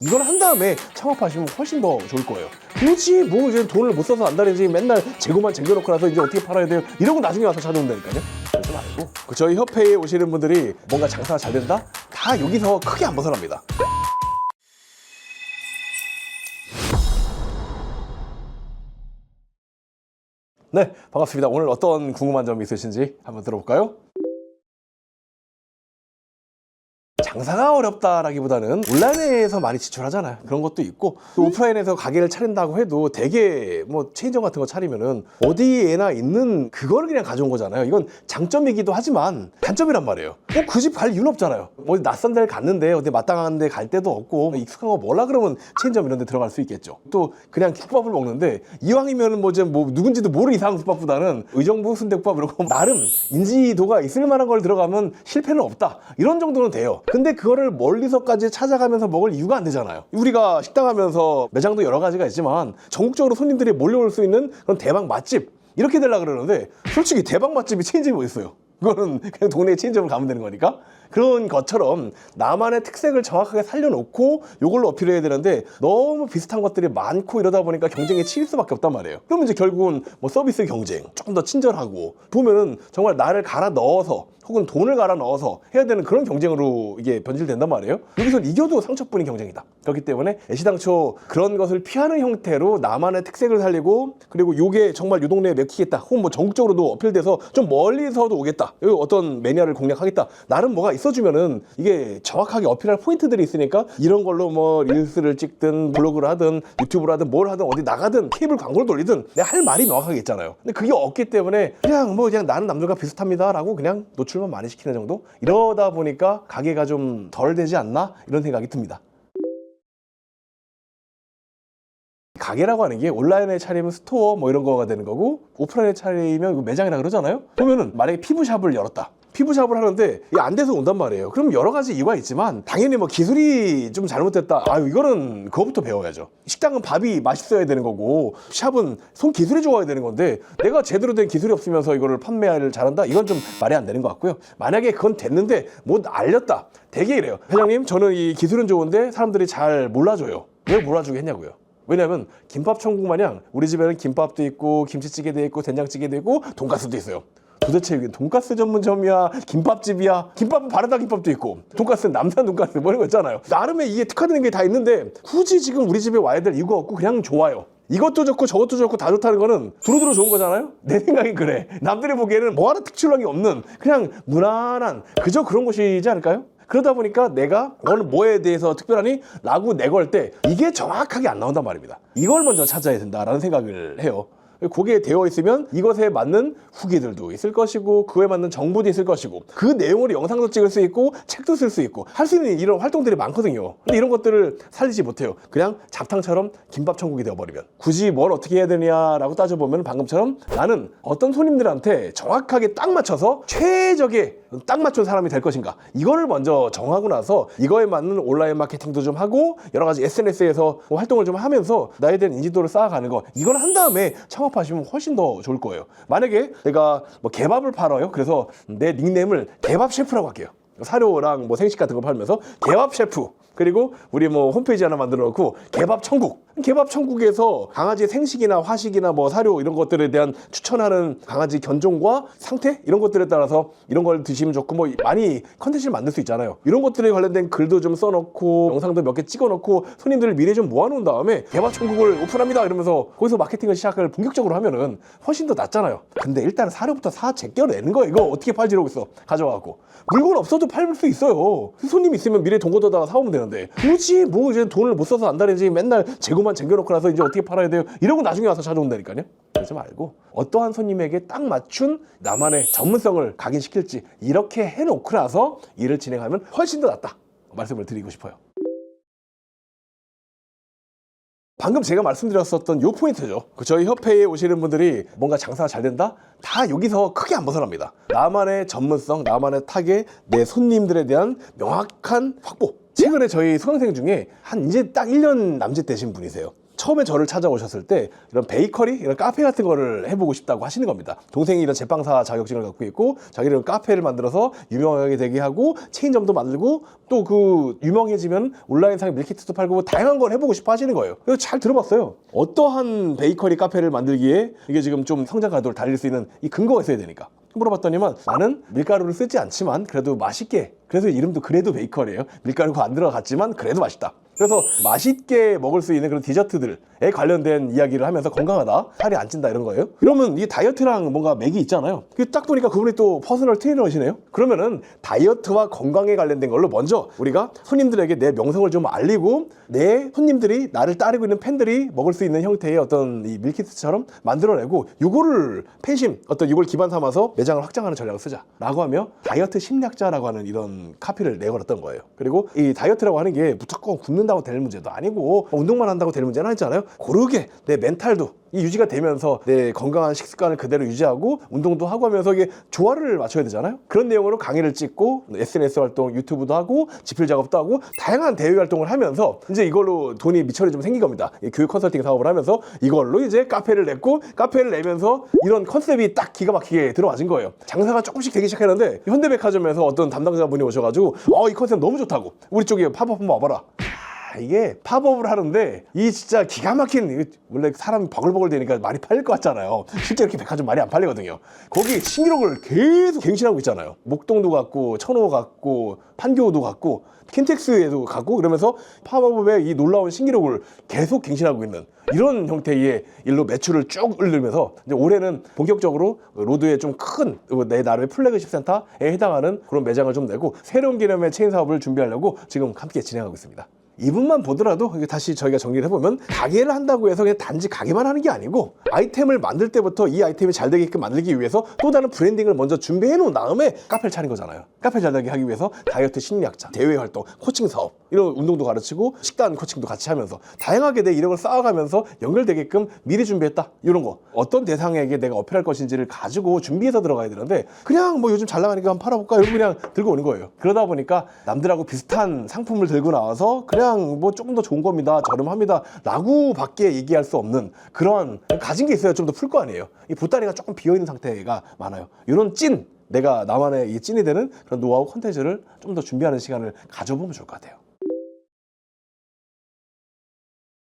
이걸 한 다음에 창업하시면 훨씬 더 좋을 거예요. 굳이 뭐 이제 돈을 못 써서 안달인지 맨날 재고만 쟁여놓고 나서 이제 어떻게 팔아야 돼요? 이러고 나중에 와서 찾아온다니까요. 그러지 말고 저희 협회에 오시는 분들이 뭔가 장사가 잘 된다? 다 여기서 크게 안 벗어납니다. 네, 반갑습니다. 오늘 어떤 궁금한 점이 있으신지 한번 들어볼까요? 장사가 어렵다라기보다는 온라인에서 많이 지출하잖아요. 그런 것도 있고 또 오프라인에서 가게를 차린다고 해도 되게 뭐 체인점 같은 거 차리면은 어디에나 있는 그거를 그냥 가져온 거잖아요. 이건 장점이기도 하지만 단점이란 말이에요. 그 집 갈 이유는 없잖아요. 어디 낯선 데를 갔는데 어디 마땅한 데 갈 데도 없고 익숙한 거 몰라 그러면 체인점 이런 데 들어갈 수 있겠죠. 또 그냥 국밥을 먹는데 이왕이면은 뭐 누군지도 모르는 이상한 국밥보다는 의정부 순댓국밥 이러고 나름 인지도가 있을 만한 걸 들어가면 실패는 없다. 이런 정도는 돼요. 근데 그거를 멀리서까지 찾아가면서 먹을 이유가 안 되잖아요. 우리가 식당 하면서 매장도 여러 가지가 있지만 전국적으로 손님들이 몰려올 수 있는 그런 대박 맛집 이렇게 되려고 그러는데 솔직히 대박 맛집이 체인점이 뭐 있어요? 그거는 그냥 동네에 체인점을 가면 되는 거니까. 그런 것처럼 나만의 특색을 정확하게 살려놓고 이걸로 어필해야 되는데 너무 비슷한 것들이 많고 이러다 보니까 경쟁에 치일 수밖에 없단 말이에요. 그러면 이제 결국은 뭐 서비스 경쟁 조금 더 친절하고 보면은 정말 나를 갈아 넣어서 혹은 돈을 갈아 넣어서 해야 되는 그런 경쟁으로 이게 변질된단 말이에요. 여기서 이겨도 상처뿐인 경쟁이다. 그렇기 때문에 애시당초 그런 것을 피하는 형태로 나만의 특색을 살리고 그리고 이게 정말 이 동네에 맥히겠다 혹은 뭐 전국적으로도 어필돼서 좀 멀리서도 오겠다. 여기 어떤 매니아를 공략하겠다. 나름 뭐가 있어주면은 이게 정확하게 어필할 포인트들이 있으니까 이런 걸로 뭐 릴스를 찍든 블로그를 하든 유튜브를 하든 뭘 하든 어디 나가든 케이블 광고를 돌리든 내가 할 말이 명확하게 있잖아요. 근데 그게 없기 때문에 그냥 나는 남들과 비슷합니다 라고 그냥 노출만 많이 시키는 정도? 이러다 보니까 가게가 좀 덜 되지 않나? 이런 생각이 듭니다. 가게라고 하는 게 온라인에 차리면 스토어 뭐 이런 거가 되는 거고 오프라인에 차리면 매장이라 그러잖아요. 보면은 만약에 피부샵을 열었다. 피부샵을 하는데 이게 안 돼서 온단 말이에요. 그럼 여러 가지 이유가 있지만 당연히 뭐 기술이 좀 잘못됐다. 이거는 그거부터 배워야죠. 식당은 밥이 맛있어야 되는 거고 샵은 손 기술이 좋아야 되는 건데 내가 제대로 된 기술이 없으면서 이거를 판매를 잘한다? 이건 좀 말이 안 되는 것 같고요. 만약에 그건 됐는데 못 알렸다. 되게 이래요. 회장님 저는 이 기술은 좋은데 사람들이 잘 몰라줘요. 왜 몰라주게 했냐고요. 왜냐면 김밥 천국 마냥 우리 집에는 김밥도 있고 김치찌개도 있고 된장찌개도 있고 돈가스도 있어요. 도대체 이게 돈가스 전문점이야? 김밥집이야? 김밥은 바르다 김밥도 있고 돈가스는 남산 돈가스 뭐 이런 거 있잖아요. 나름의 이게 특화되는 게 다 있는데 굳이 지금 우리 집에 와야 될 이유가 없고 그냥 좋아요. 이것도 좋고 저것도 좋고 다 좋다는 거는 두루두루 좋은 거잖아요? 내 생각엔 그래. 남들이 보기에는 뭐 하나 특출난 게 없는 그냥 무난한 그저 그런 곳이지 않을까요? 그러다 보니까 내가 오늘 뭐에 대해서 특별하니? 라고 내걸 때 이게 정확하게 안 나온단 말입니다. 이걸 먼저 찾아야 된다라는 생각을 해요. 거기에 되어 있으면 이것에 맞는 후기들도 있을 것이고 그에 맞는 정보도 있을 것이고 그 내용으로 영상도 찍을 수 있고 책도 쓸 수 있고 할 수 있는 이런 활동들이 많거든요. 근데 이런 것들을 살리지 못해요. 그냥 잡탕처럼 김밥 천국이 되어버리면 굳이 뭘 어떻게 해야 되냐라고 따져보면 방금처럼 나는 어떤 손님들한테 정확하게 딱 맞춰서 최적의 딱 맞춘 사람이 될 것인가 이거를 먼저 정하고 나서 이거에 맞는 온라인 마케팅도 좀 하고 여러 가지 SNS에서 활동을 좀 하면서 나에 대한 인지도를 쌓아가는 거 이걸 한 다음에 창업하시면 훨씬 더 좋을 거예요. 만약에 내가 뭐 개밥을 팔아요. 그래서 내 닉네임을 개밥 셰프라고 할게요. 사료랑 뭐 생식 같은 거 팔면서 개밥 셰프 그리고 우리 뭐 홈페이지 하나 만들어 놓고 개밥 천국. 개밥 천국에서 강아지 생식이나 화식이나 뭐 사료 이런 것들에 대한 추천하는 강아지 견종과 상태 이런 것들에 따라서 이런 걸 드시면 좋고 뭐 많이 컨텐츠를 만들 수 있잖아요. 이런 것들에 관련된 글도 좀 써놓고 영상도 몇 개 찍어놓고 손님들을 미리 좀 모아놓은 다음에 개밥 천국을 오픈합니다 이러면서 거기서 마케팅을 시작을 본격적으로 하면은 훨씬 더 낫잖아요. 근데 일단 사료부터 제껴내는 거예요. 이거 어떻게 팔지 이러고 있어. 가져와갖고 물건 없어도 팔 수 있어요. 손님 있으면 미리 돈 걷어다가 사오면 되는데 굳이 뭐 이제 돈을 못 써서 안달인지 맨날 재고만 쟁여놓고 나서 이제 어떻게 팔아야 돼요? 이러고 나중에 와서 찾아온다니까요. 그러지 말고 어떠한 손님에게 딱 맞춘 나만의 전문성을 각인시킬지 이렇게 해놓고 나서 일을 진행하면 훨씬 더 낫다 말씀을 드리고 싶어요. 방금 제가 말씀드렸었던 요 포인트죠. 저희 협회에 오시는 분들이 뭔가 장사가 잘 된다? 다 여기서 크게 안 벗어납니다. 나만의 전문성, 나만의 타겟, 내 손님들에 대한 명확한 확보. 최근에 저희 수강생 중에 이제 딱 1년 남짓 되신 분이세요. 처음에 저를 찾아오셨을 때 이런 베이커리, 이런 카페 같은 거를 해보고 싶다고 하시는 겁니다. 동생이 이런 제빵사 자격증을 갖고 있고 자기는 카페를 만들어서 유명하게 되게 하고 체인점도 만들고 또 그 유명해지면 온라인상에 밀키트도 팔고 다양한 걸 해보고 싶어 하시는 거예요. 그래서 잘 들어봤어요. 어떠한 베이커리 카페를 만들기에 이게 지금 좀 성장 가도를 달릴 수 있는 이 근거가 있어야 되니까 물어봤더니만 나는 밀가루를 쓰지 않지만 그래도 맛있게, 그래서 이름도 그래도 베이커리예요. 밀가루가 안 들어갔지만 그래도 맛있다. 그래서 맛있게 먹을 수 있는 그런 디저트들에 관련된 이야기를 하면서 건강하다, 살이 안 찐다 이런 거예요. 이러면 이 다이어트랑 뭔가 맥이 있잖아요. 딱 보니까 그분이 또 퍼스널 트레이너시네요. 그러면은 다이어트와 건강에 관련된 걸로 먼저 우리가 손님들에게 내 명성을 좀 알리고 내 손님들이 나를 따르고 있는 팬들이 먹을 수 있는 형태의 어떤 이 밀키트처럼 만들어내고 요거를 팬심, 어떤 이걸 기반 삼아서 매장을 확장하는 전략을 쓰자라고 하며 다이어트 심리학자라고 하는 이런 카피를 내걸었던 거예요. 그리고 이 다이어트라고 하는 게 무조건 굶는다고 될 문제도 아니고 운동만 한다고 될 문제는 아니잖아요. 고르게 내 멘탈도 이 유지가 되면서 내 건강한 식습관을 그대로 유지하고 운동도 하고 하면서 이게 조화를 맞춰야 되잖아요. 그런 내용으로 강의를 찍고 SNS 활동, 유튜브도 하고 지필 작업도 하고 다양한 대외 활동을 하면서 이제 이걸로 돈이 미천이 좀 생긴 겁니다. 교육 컨설팅 사업을 하면서 이걸로 이제 카페를 냈고, 카페를 내면서 이런 컨셉이 딱 기가 막히게 들어맞은 거예요. 장사가 조금씩 되기 시작했는데 현대백화점에서 어떤 담당자분이 오셔가지고 이 컨셉 너무 좋다고, 우리 쪽에 팝업 한번 와봐라. 이게 팝업을 하는데 이 진짜 기가 막힌, 원래 사람이 버글버글 되니까 많이 팔릴 것 같잖아요. 실제 이렇게 백화점 많이 안 팔리거든요. 거기 신기록을 계속 갱신하고 있잖아요. 목동도 갔고 천호 갔고 판교도 갔고 킨텍스에도 갔고 그러면서 팝업의 이 놀라운 신기록을 계속 갱신하고 있는 이런 형태의 일로 매출을 쭉 올리면서 이제 올해는 본격적으로 로드에 좀 큰 내 나름의 플래그십 센터에 해당하는 그런 매장을 좀 내고 새로운 개념의 체인 사업을 준비하려고 지금 함께 진행하고 있습니다. 이분만 보더라도 다시 저희가 정리를 해보면 가게를 한다고 해서 그냥 단지 가게만 하는 게 아니고 아이템을 만들 때부터 이 아이템이 잘 되게끔 만들기 위해서 또 다른 브랜딩을 먼저 준비해 놓은 다음에 카페를 차린 거잖아요. 카페 잘 되게 하기 위해서 다이어트 심리학자, 대외 활동, 코칭 사업, 이런 운동도 가르치고 식단 코칭도 같이 하면서 다양하게 내 이력을 쌓아가면서 연결되게끔 미리 준비했다. 이런 거 어떤 대상에게 내가 어필할 것인지를 가지고 준비해서 들어가야 되는데 그냥 뭐 요즘 잘 나가니까 한번 팔아볼까 이러고 그냥 들고 오는 거예요. 그러다 보니까 남들하고 비슷한 상품을 들고 나와서 그냥 뭐 조금 더 좋은 겁니다, 저렴합니다 라고 밖에 얘기할 수 없는 그런 가진 게 있어야 좀 더 풀 거 아니에요. 이 보따리가 조금 비어있는 상태가 많아요. 이런 찐, 내가 나만의 이 찐이 되는 그런 노하우 콘텐츠를 좀 더 준비하는 시간을 가져보면 좋을 것 같아요.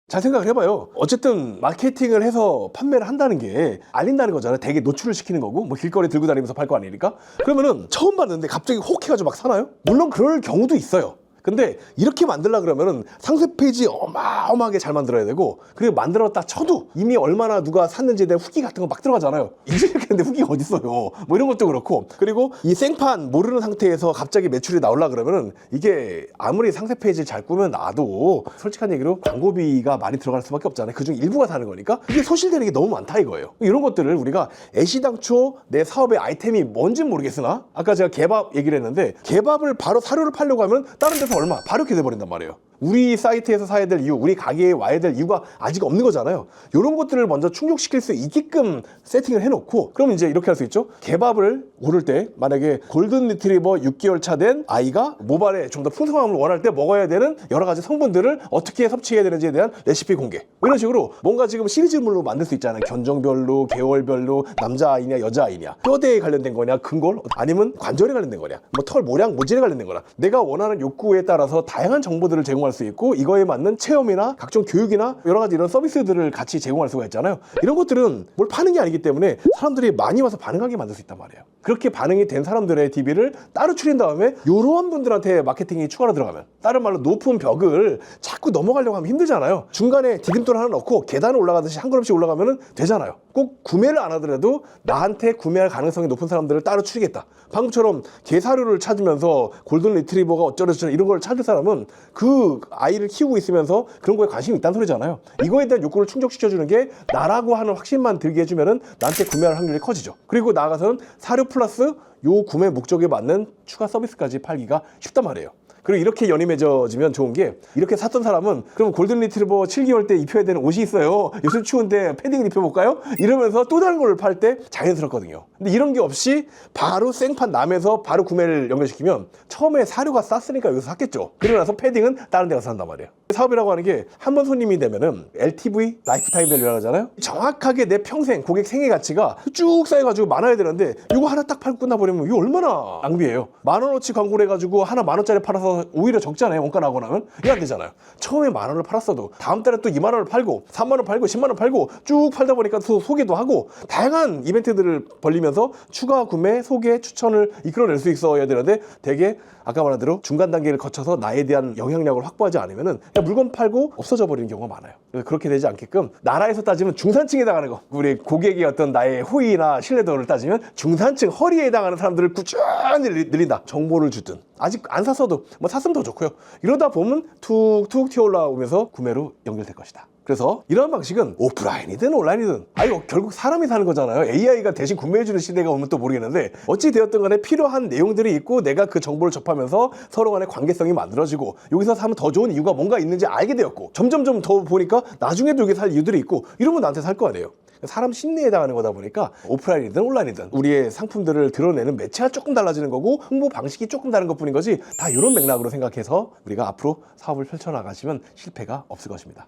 잘 생각을 해봐요. 어쨌든 마케팅을 해서 판매를 한다는 게 알린다는 거잖아요. 되게 노출을 시키는 거고 뭐 길거리 들고 다니면서 팔 거 아니니까. 그러면은 처음 봤는데 갑자기 혹 해가지고 막 사나요? 물론 그럴 경우도 있어요. 근데 이렇게 만들려 그러면은 상세 페이지 어마어마하게 잘 만들어야 되고, 그리고 만들었다 쳐도 이미 얼마나 누가 샀는지에 대한 후기 같은 거 막 들어가잖아요. 이제 이렇게 했는데 후기가 어딨어요. 뭐 이런 것도 그렇고, 그리고 이 생판 모르는 상태에서 갑자기 매출이 나오려 그러면은 이게 아무리 상세 페이지를 잘 꾸며 놔도 솔직한 얘기로 광고비가 많이 들어갈 수밖에 없잖아요. 그중 일부가 사는 거니까 이게 소실되는 게 너무 많다 이거예요. 이런 것들을 우리가 애시당초 내 사업의 아이템이 뭔진 모르겠으나, 아까 제가 개밥 얘기를 했는데 개밥을 바로 사료를 팔려고 하면 다른 데서 얼마 바로 이렇게 돼버린단 말이에요. 우리 사이트에서 사야 될 이유, 우리 가게에 와야 될 이유가 아직 없는 거잖아요. 이런 것들을 먼저 충족시킬 수 있게끔 세팅을 해놓고, 그럼 이제 이렇게 할 수 있죠. 개밥을 고를 때 만약에 골든 리트리버 6개월 차 된 아이가 모발에 좀 더 풍성함을 원할 때 먹어야 되는 여러 가지 성분들을 어떻게 섭취해야 되는지에 대한 레시피 공개, 이런 식으로 뭔가 지금 시리즈물로 만들 수 있잖아요. 견종별로, 계월별로, 남자아이냐 여자아이냐, 뼈대에 관련된 거냐, 근골, 아니면 관절에 관련된 거냐, 뭐 털 모량, 모질에 관련된 거냐, 내가 원하는 욕구에 따라서 다양한 정보들을 제공할 수 있고 이거에 맞는 체험이나 각종 교육이나 여러 가지 이런 서비스들을 같이 제공할 수가 있잖아요. 이런 것들은 뭘 파는 게 아니기 때문에 사람들이 많이 와서 반응하게 만들 수 있단 말이에요. 그렇게 반응이 된 사람들의 DB를 따로 추린 다음에 이러한 분들한테 마케팅이 추가로 들어가면, 다른 말로 높은 벽을 자꾸 넘어가려고 하면 힘들잖아요. 중간에 디딤돌 하나 넣고 계단을 올라가듯이 한 걸음씩 올라가면 되잖아요. 꼭 구매를 안 하더라도 나한테 구매할 가능성이 높은 사람들을 따로 추리겠다. 방금처럼 개사료를 찾으면서 골든 리트리버가 어쩌고저쩌고 이런 걸 찾을 사람은 그 아이를 키우고 있으면서 그런 거에 관심이 있다는 소리잖아요. 이거에 대한 욕구를 충족시켜주는 게 나라고 하는 확신만 들게 해주면은 나한테 구매할 확률이 커지죠. 그리고 나아가서는 사료 플러스 요 구매 목적에 맞는 추가 서비스까지 팔기가 쉽단 말이에요. 그리고 이렇게 연이 맺어지면 좋은 게 이렇게 샀던 사람은 그럼 골든 리트리버 7개월 때 입혀야 되는 옷이 있어요. 요즘 추운데 패딩을 입혀볼까요? 이러면서 또 다른 걸 팔 때 자연스럽거든요. 근데 이런 게 없이 바로 생판 남에서 바로 구매를 연결시키면 처음에 사료가 쌌으니까 여기서 샀겠죠. 그러고 나서 패딩은 다른 데 가서 산단 말이에요. 사업이라고 하는 게 한 번 손님이 되면은 LTV, 라이프타임 밸류라고 하잖아요. 정확하게 내 평생 고객 생애 가치가 쭉 쌓여가지고 많아야 되는데 이거 하나 딱 팔고 끝나버리면 이거 얼마나 낭비예요. 10,000원어치 광고를 해가지고 하나 10,000원짜리 팔아서 오히려 적잖아요. 원가 나고 나면 이게 안 되잖아요. 처음에 10,000원을 팔았어도 다음 달에 또 20,000원을 팔고 30,000원 팔고 10,000원 팔고 쭉 팔다 보니까 또 소개도 하고 다양한 이벤트들을 벌리면서 추가 구매, 소개, 추천을 이끌어낼 수 있어야 되는데 되게 아까 말한 대로 중간 단계를 거쳐서 나에 대한 영향력을 확보하지 않으면은 그냥 물건 팔고 없어져 버리는 경우가 많아요. 그래서 그렇게 되지 않게끔 나라에서 따지면 중산층에 해당하는 거, 우리 고객의 어떤 나의 호의나 신뢰도를 따지면 중산층 허리에 해당하는 사람들을 꾸준히 늘린다. 정보를 주든 아직 안 샀어도 뭐 샀으면 더 좋고요. 이러다 보면 툭툭 튀어 올라오면서 구매로 연결될 것이다. 그래서 이런 방식은 오프라인이든 온라인이든 결국 사람이 사는 거잖아요. AI가 대신 구매해주는 시대가 오면 또 모르겠는데 어찌 되었든 간에 필요한 내용들이 있고 내가 그 정보를 접하면서 서로 간의 관계성이 만들어지고 여기서 사면 더 좋은 이유가 뭔가 있는지 알게 되었고 점점점 더 보니까 나중에도 여기 살 이유들이 있고 이러면 나한테 살 거 아니에요. 사람 심리에 해당하는 거다 보니까 오프라인이든 온라인이든 우리의 상품들을 드러내는 매체가 조금 달라지는 거고 홍보 방식이 조금 다른 것뿐인 거지 다 이런 맥락으로 생각해서 우리가 앞으로 사업을 펼쳐나가시면 실패가 없을 것입니다.